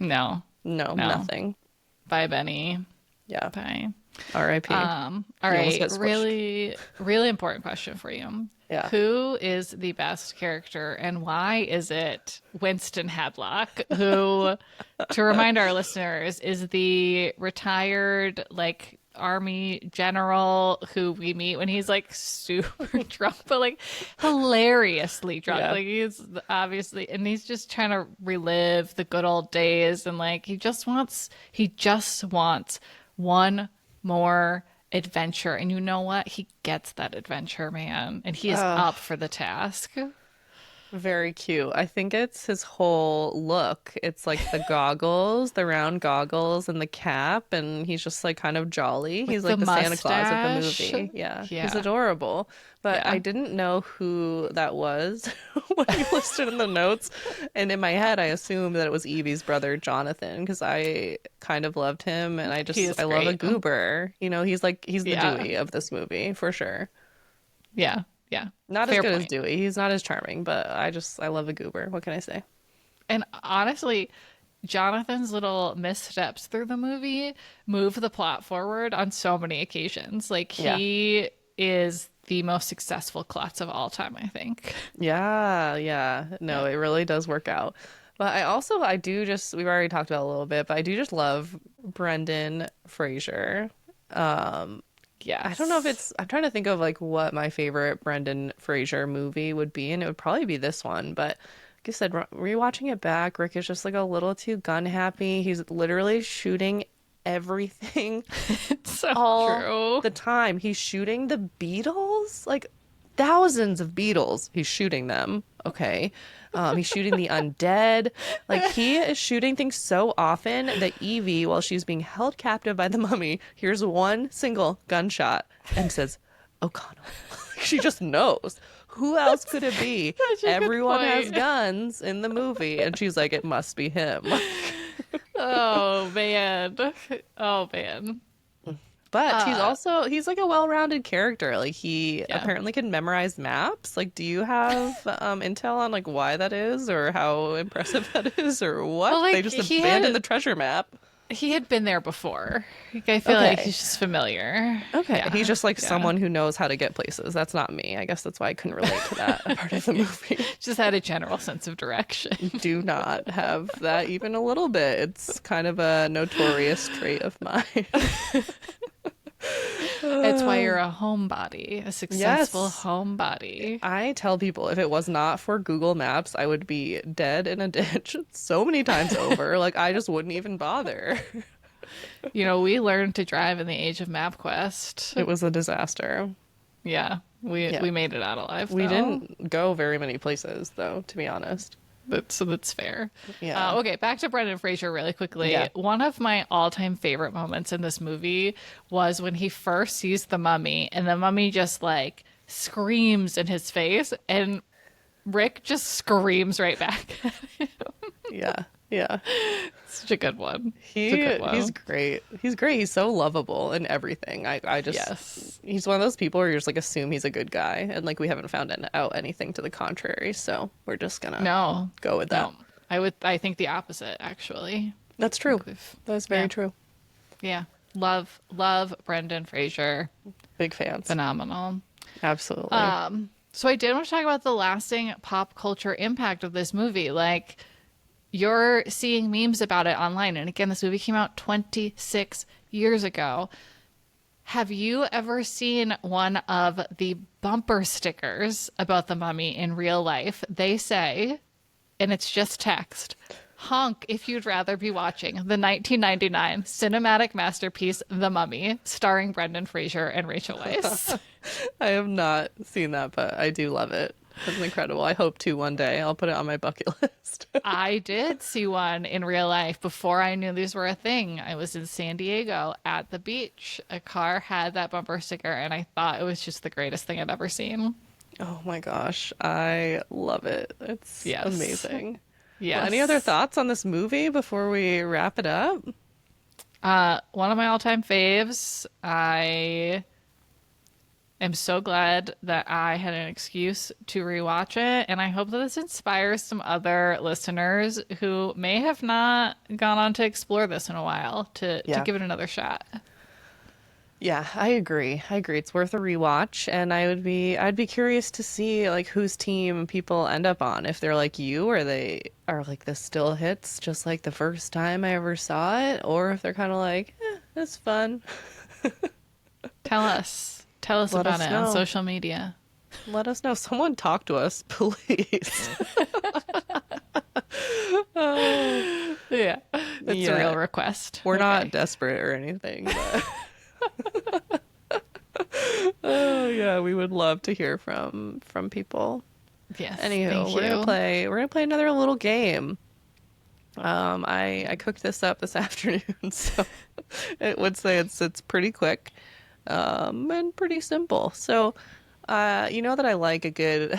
No. No, No. nothing. Bye, Benny. Yeah. Bye. R.I.P. All He almost right. got squished. Really, really important question for you. Yeah. Who is the best character and why is it Winston Havelock, who, to remind our listeners, is the retired, like, army general who we meet when he's like super drunk, but like hilariously drunk. Yeah. Like he's obviously, and he's just trying to relive the good old days. And like, he just wants one more adventure. And you know what? He gets that adventure, man. And he is up for the task. Very cute. I think it's his whole look. It's like the goggles, the round goggles and the cap, and he's just like kind of jolly. He's like the the Santa Claus of the mustache. movie. Yeah. He's Yeah. adorable. But Yeah. I didn't know who that was when you listed in the notes. And in my head, I assumed that it was Evie's brother, Jonathan, because I kind of loved him and He is I love a great. goober. He's the Yeah. Dewey of this movie for sure. Yeah. Yeah. Not Fair as good as point. Dewey. He's not as charming, but I love a goober. What can I say? And honestly, Jonathan's little missteps through the movie move the plot forward on so many occasions. Like he is the most successful klutz of all time, I think. Yeah, yeah. No, it really does work out. But we've already talked about it a little bit, but I do just love Brendan Fraser. Yeah. I don't know if I'm trying to think of like what my favorite Brendan Fraser movie would be, and it would probably be this one. But like I said, rewatching it back, Rick is just like a little too gun happy. He's literally shooting everything It's so all true. the time. He's shooting the beetles, like thousands of beetles. He's shooting them. Okay. He's shooting the undead. Like he is shooting things so often that Evie, while she's being held captive by the mummy, hears one single gunshot and says, "O'Connell." She just knows. Who else could it be? Such a good Everyone has point. guns in the movie, and she's like, "It must be him." Oh, man. Oh, man. But he's like a well-rounded character. Like he Yeah. apparently can memorize maps. Like, do you have intel on like why that is or how impressive that is or what? Well, like, They just he abandoned had- the treasure map. He had been there before. Like, I feel like Okay. he's just familiar. Okay. Yeah. He's just like Yeah. someone who knows how to get places. That's not me. I guess that's why I couldn't relate to that part of the movie. Just had a general sense of direction. Do not have that even a little bit. It's kind of a notorious trait of mine. That's why you're a homebody, a successful Yes. homebody. I tell people if it was not for Google Maps, I would be dead in a ditch so many times over. Like, I just wouldn't even bother. You know, we learned to drive in the age of MapQuest. It was a disaster. Yeah. We made it out alive. We though. didn't go very many places, though, to be honest. That's fair. Yeah. Okay, back to Brendan Fraser really quickly. Yeah. One of my all-time favorite moments in this movie was when he first sees the mummy, and the mummy just like screams in his face, and Rick just screams right back at him. Yeah. Yeah. Such a good one. He's great. He's great. He's so lovable in everything. I just Yes. He's one of those people where you just like assume he's a good guy, and like we haven't found out anything to the contrary, so we're just gonna go with that. No. I think the opposite, actually. That's true. That's very true. Yeah. Love Brendan Fraser. Big fans. Phenomenal. Absolutely. So I did want to talk about the lasting pop culture impact of this movie. Like, you're seeing memes about it online. And again, this movie came out 26 years ago. Have you ever seen one of the bumper stickers about the mummy in real life? They say, and it's just text, honk if you'd rather be watching the 1999 cinematic masterpiece, The Mummy, starring Brendan Fraser and Rachel Weisz. I have not seen that, but I do love it. It's incredible. I hope to one day. I'll put it on my bucket list. I did see one in real life before I knew these were a thing. I was in San Diego at the beach. A car had that bumper sticker, and I thought it was just the greatest thing I've ever seen. Oh my gosh. I love it. It's amazing. Yes. Well, any other thoughts on this movie before we wrap it up? One of my all-time faves. I am so glad that I had an excuse to rewatch it, and I hope that this inspires some other listeners who may have not gone on to explore this in a while to give it another shot. Yeah, I agree. It's worth a rewatch, and I'd be curious to see like whose team people end up on. If they're like you, or they are like this still hits just like the first time I ever saw it, or if they're kind of like, it's fun. Tell us about it on social media. Let us know. Someone talk to us, please. Yeah, that's a real request. We're not desperate or anything, but oh yeah, we would love to hear from people. Yes. Anywho, we're gonna play another little game. I cooked this up this afternoon, so it would say it's pretty quick, and pretty simple. So, you know that I like a good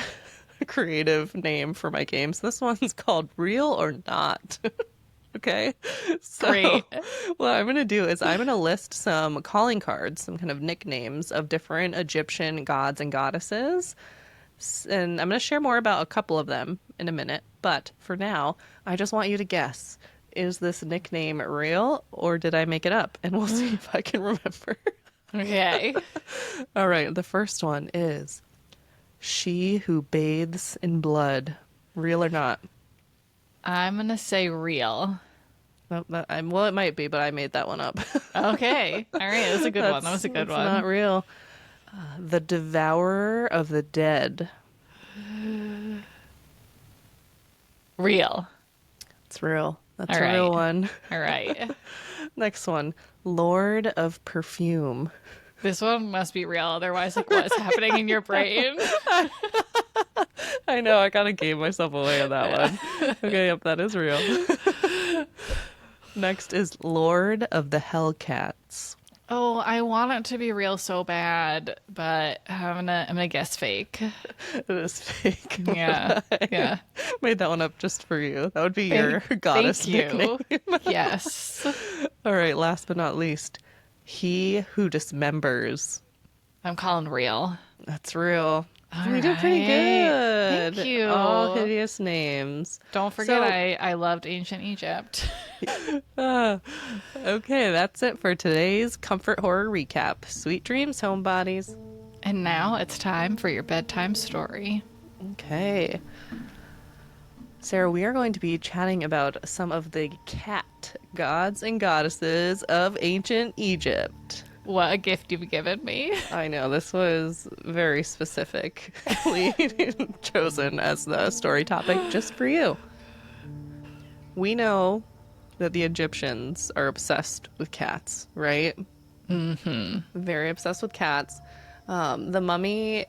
creative name for my games. This one's called Real or Not. Okay. So Great. what I'm going to do is I'm going to list some calling cards, some kind of nicknames of different Egyptian gods and goddesses. And I'm going to share more about a couple of them in a minute. But for now, I just want you to guess, is this nickname real or did I make it up? And we'll see if I can remember. Okay. All right. The first one is She Who Bathes in Blood. Real or not? I'm going to say real. Well, it might be, but I made that one up. Okay. All right. That was a good one. That was a good one. Not real. The Devourer of the Dead. Real. It's real. That's All a real right. one. All right. Next one. Lord of Perfume. This one must be real. Otherwise, like, what's happening in your brain? I know. I kind of gave myself away on that one. Okay, yep, that is real. Next is Lord of the Hellcats. Oh, I want it to be real so bad, but I'm gonna guess fake. It is fake. Yeah. Yeah. Made that one up just for you. That would be your goddess Thank you. nickname. Yes. All right, last but not least, He Who Dismembers. I'm calling real. That's real. All We did pretty right. good. Thank you. All hideous names. Don't forget, I loved ancient Egypt. Okay, that's it for today's Comfort Horror Recap. Sweet dreams, homebodies. And now it's time for your bedtime story. Okay. Sarah, we are going to be chatting about some of the cat gods and goddesses of ancient Egypt. What a gift you've given me. I know, this was very specifically chosen as the story topic just for you. We know that the Egyptians are obsessed with cats, right? Mm-hmm. Very obsessed with cats. The Mummy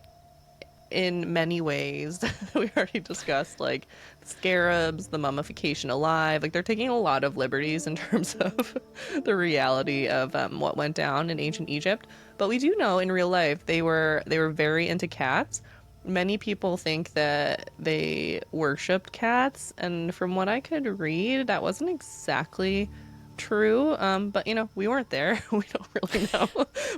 in many ways. We already discussed like scarabs, the mummification alive. Like they're taking a lot of liberties in terms of the reality of what went down in ancient Egypt. But we do know in real life they were very into cats. Many people think that they worshipped cats, and from what I could read, that wasn't exactly true. But you know, we weren't there. We don't really know.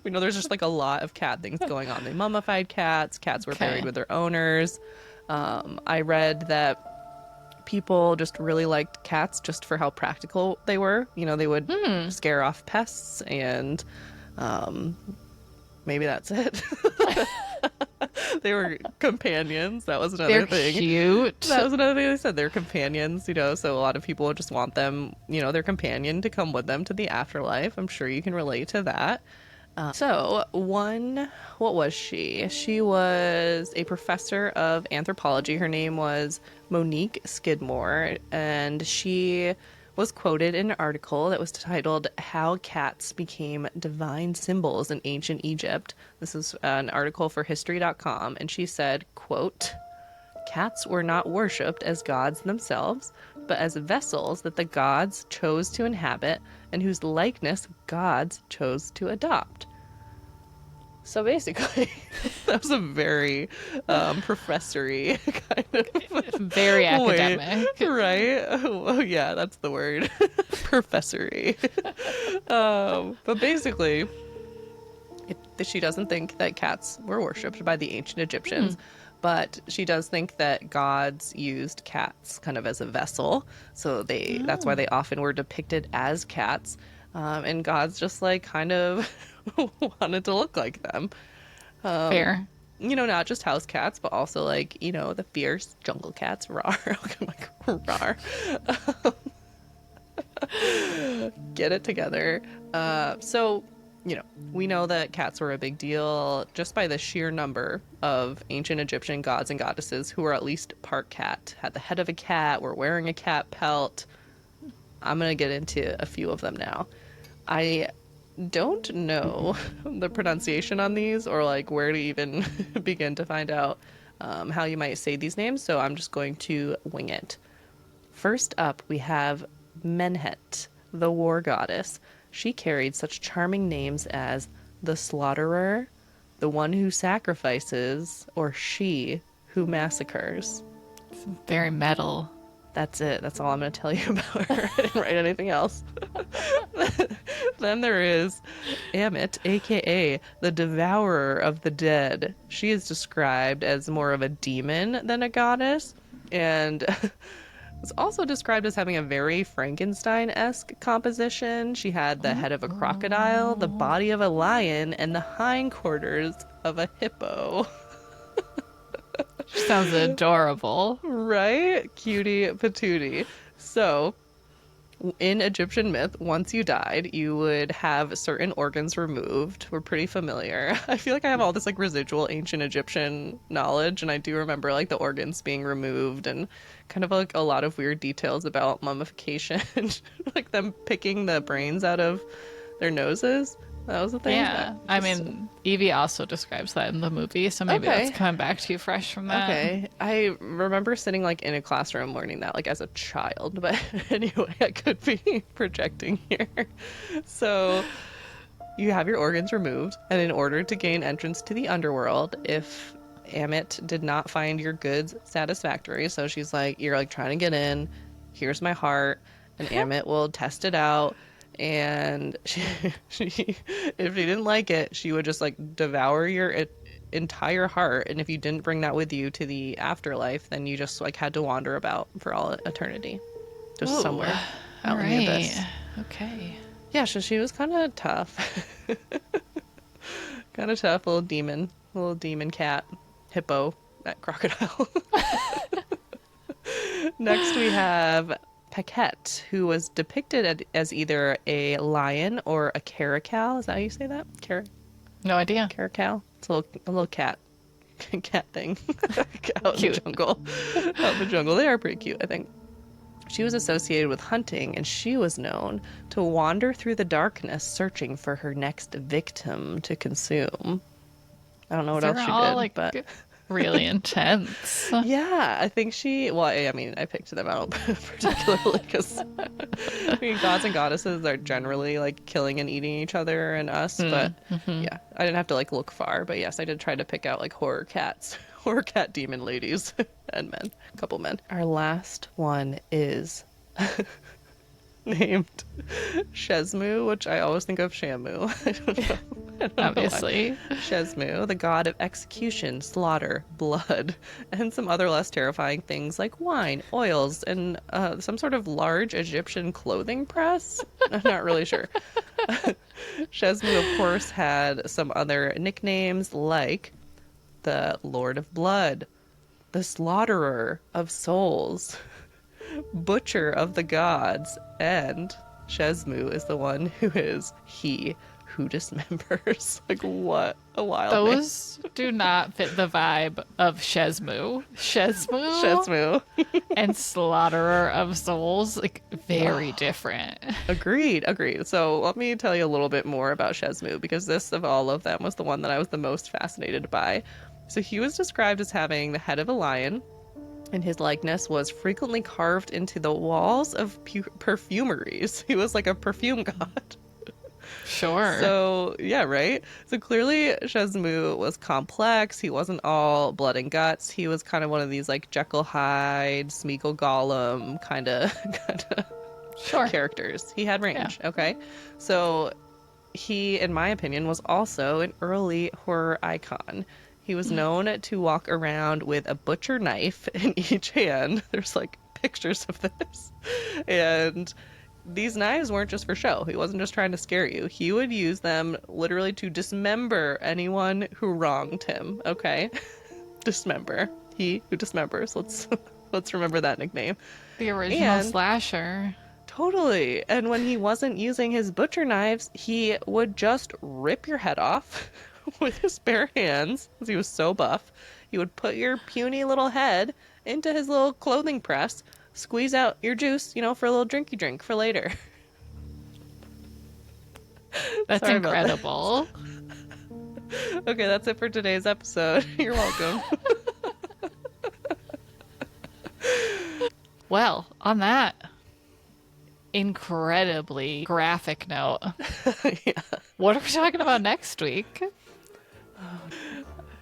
We know there's just like a lot of cat things going on. They mummified cats. Cats were buried with their owners. I read that people just really liked cats just for how practical they were. You know, they would scare off pests, and maybe that's it. They were companions. That was another thing. Cute. That was another thing they said. They're companions, you know, so a lot of people just want them, you know, their companion to come with them to the afterlife. I'm sure you can relate to that. What was she? She was a professor of anthropology. Her name was Monique Skidmore, and she was quoted in an article that was titled "How Cats Became Divine Symbols in Ancient Egypt." This is an article for history.com, and she said, quote, "Cats were not worshipped as gods themselves, but as vessels that the gods chose to inhabit and whose likeness gods chose to adopt." So basically, that was a very professory kind of Very academic. right? Oh, yeah, that's the word. Professory. But basically, she doesn't think that cats were worshipped by the ancient Egyptians, but she does think that gods used cats kind of as a vessel. So that's why they often were depicted as cats. And gods just like kind of wanted to look like them. Fair. You know, not just house cats, but also like, you know, the fierce jungle cats. Rawr. Like, rawr. Get it together. So, you know, we know that cats were a big deal just by the sheer number of ancient Egyptian gods and goddesses who were at least part cat, had the head of a cat, were wearing a cat pelt. I'm going to get into a few of them now. I don't know the pronunciation on these or like where to even begin to find out how you might say these names, so I'm just going to wing it. First up, we have Menhet, the war goddess. She carried such charming names as the slaughterer, the one who sacrifices, or she who massacres. It's very metal. That's it. That's all I'm going to tell you about her. I didn't write anything else. Then there is Amit, aka the devourer of the dead. She is described as more of a demon than a goddess, and was also described as having a very Frankenstein-esque composition. She had the head of a crocodile, the body of a lion, and the hindquarters of a hippo. She sounds adorable. Right? Cutie patootie. So, in Egyptian myth, once you died, you would have certain organs removed. We're pretty familiar. I feel like I have all this like residual ancient Egyptian knowledge, and I do remember like the organs being removed and kind of like a lot of weird details about mummification, like them picking the brains out of their noses. That was the thing. Yeah, I mean, Evie also describes that in the movie, so maybe that's coming back to you fresh from that. Okay, I remember sitting like in a classroom learning that like as a child, but anyway, I could be projecting here. So you have your organs removed, and in order to gain entrance to the underworld, if Amit did not find your goods satisfactory, so she's like, you're like trying to get in, here's my heart, and Amit will test it out. And she, if she didn't like it, she would just like devour your entire heart. And if you didn't bring that with you to the afterlife, then you just like had to wander about for all eternity, just somewhere out in the abyss. Okay. Yeah, so she was kind of tough, little demon cat, hippo, that crocodile. Next, we have Paquette, who was depicted as either a lion or a caracal. Is that how you say that? No idea. Caracal? It's a little cat thing out in the jungle. Out in the jungle. They are pretty cute, I think. She was associated with hunting, and she was known to wander through the darkness searching for her next victim to consume. I don't know what else she did, but really intense. Yeah, I think well, I mean, I picked them out particularly because, I mean, gods and goddesses are generally like killing and eating each other and us, but yeah, I didn't have to like look far, but yes, I did try to pick out like horror cats, horror cat demon ladies and men, a couple men. Our last one is named Shezmu, which I always think of Shamu. I don't know. Obviously. Shezmu, the god of execution, slaughter, blood, and some other less terrifying things like wine, oils, and some sort of large Egyptian clothing press. I'm not really sure. Shezmu, of course, had some other nicknames like the Lord of Blood, the Slaughterer of Souls, Butcher of the Gods, and Shezmu is the one who is he who dismembers. Like, what a wild Those do not fit the vibe of Shezmu. Shezmu. And Slaughterer of Souls, like, very different. Agreed. So let me tell you a little bit more about Shezmu, because this, of all of them, was the one that I was the most fascinated by. So he was described as having the head of a lion, and his likeness was frequently carved into the walls of perfumeries. He was like a perfume god. Sure. So, yeah, right? So clearly Shezmu was complex. He wasn't all blood and guts. He was kind of one of these like Jekyll Hyde, Smeagol Gollum kind of Sure. characters. He had range, Yeah. okay? So he, in my opinion, was also an early horror icon. He was known to walk around with a butcher knife in each hand. There's like pictures of this. And these knives weren't just for show. He wasn't just trying to scare you. He would use them literally to dismember anyone who wronged him, okay? Dismember. He who dismembers. Let's remember that nickname. The original slasher. Totally. And when he wasn't using his butcher knives, he would just rip your head off with his bare hands, because he was so buff. He would put your puny little head into his little clothing press, squeeze out your juice, for a little drinky drink for later. That's Sorry about that. incredible. Okay, that's it for today's episode. You're welcome. Well, on that incredibly graphic note, Yeah. what are we talking about next week?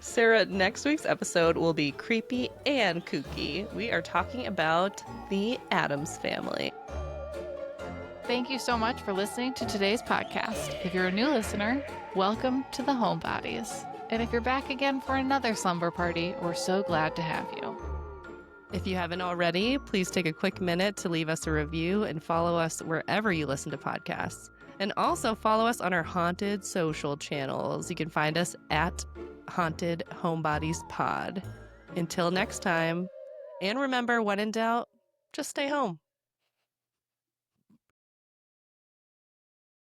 Sara, next week's episode will be creepy and kooky. We are talking about the Addams Family. Thank you so much for listening to today's podcast. If you're a new listener, welcome to the Homebodies. And if you're back again for another slumber party, we're so glad to have you. If you haven't already, please take a quick minute to leave us a review and follow us wherever you listen to podcasts. And also follow us on our haunted social channels. You can find us at Haunted Homebodies Pod. Until next time, and remember, when in doubt, just stay home.